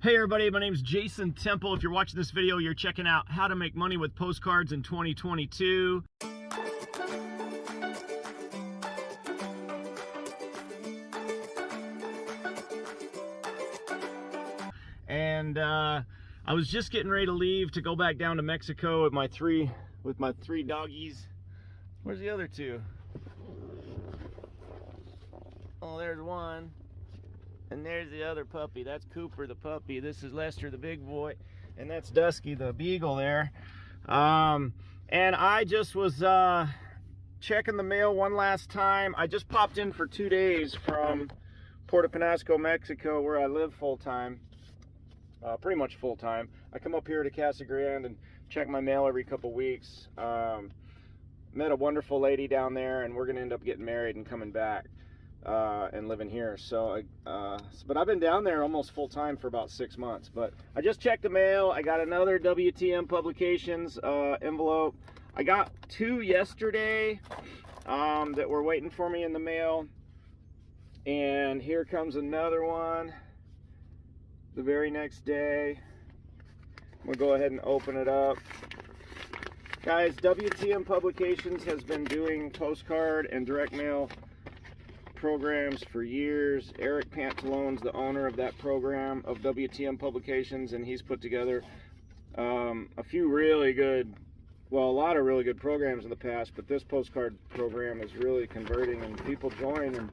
Hey everybody, my name is Jason Temple. If you're watching this video, you're checking out how to make money with postcards in 2022. And I was just getting ready to leave to go back down to Mexico with my three doggies. Where's the other two? Oh, there's one. And there's the other puppy. That's Cooper the puppy. This is Lester the big boy. And that's Dusky the beagle there. And I just was checking the mail one last time. I just popped in for 2 days from Puerto Penasco, Mexico, where I live full-time. Pretty much full-time. I come up here to Casa Grande and check my mail every couple weeks. Met a wonderful lady down there, and we're going to end up getting married and coming back. And living here. So but I've been down there almost full-time for about 6 months. But I just checked the mail. I got another WTM Publications envelope. I got 2 yesterday that were waiting for me in the mail, and here comes another one the very next day. We'll go ahead and open it up. Guys, WTM Publications has been doing postcard and direct mail programs for years. Eric Pantalone's the owner of that program of WTM Publications, and he's put together a few really good, well, a lot of really good programs in the past, but this postcard program is really converting, and people join, and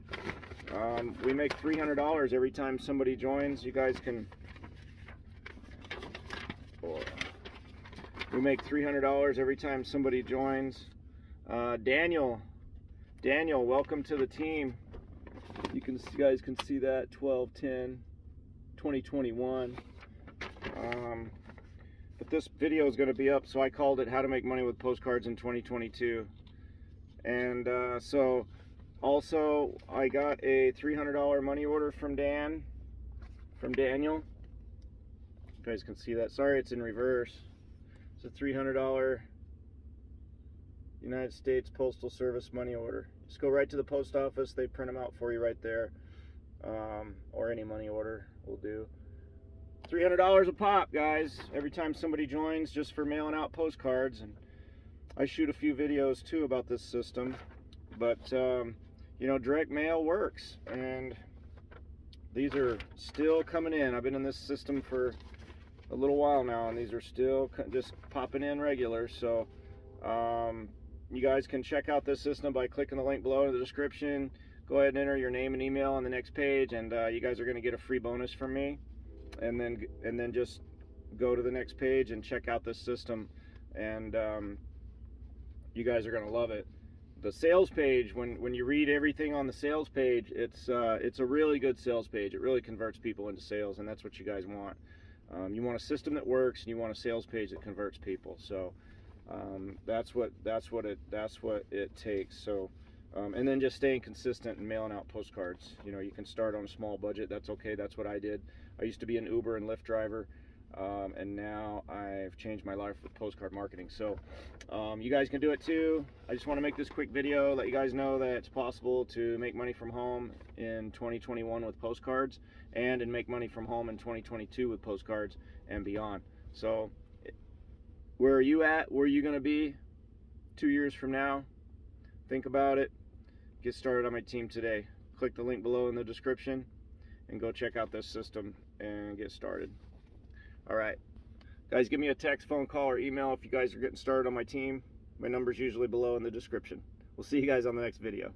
we make $300 every time somebody joins. You guys can, we make $300 every time somebody joins. Daniel, welcome to the team. You guys can see that 12/10/2021. But this video is going to be up, so I called it "How to Make Money with Postcards in 2022." And so also I got a $300 money order from Daniel. You guys can see that. Sorry, it's in reverse. It's a $300 United States Postal Service money order. Just go right to the post office. They print them out for you right there. Or any money order will do. $300 a pop, guys, every time somebody joins, just for mailing out postcards. And I shoot a few videos too about this system. But you know, direct mail works, and these are still coming in. I've been in this system for a little while now, and these are still just popping in regular. So you guys can check out this system by clicking the link below in the description. Go ahead and enter your name and email on the next page, and you guys are going to get a free bonus from me. And then just go to the next page and check out this system, and you guys are going to love it. The sales page, when you read everything on the sales page, it's a really good sales page. It really converts people into sales, and that's what you guys want. You want a system that works, and you want a sales page that converts people. So that's what it takes. So and then just staying consistent and mailing out postcards. You know, you can start on a small budget. That's okay. That's what I did. I used to be an Uber and Lyft driver, and now I've changed my life with postcard marketing. So you guys can do it too. I just want to make this quick video, let you guys know that it's possible to make money from home in 2021 with postcards, and make money from home in 2022 with postcards and beyond. So where are you at? Where are you going to be 2 years from now? Think about it. Get started on my team today. Click the link below in the description and go check out this system and get started. All right, guys, give me a text, phone call, or email if you guys are getting started on my team. My number's usually below in the description. We'll see you guys on the next video.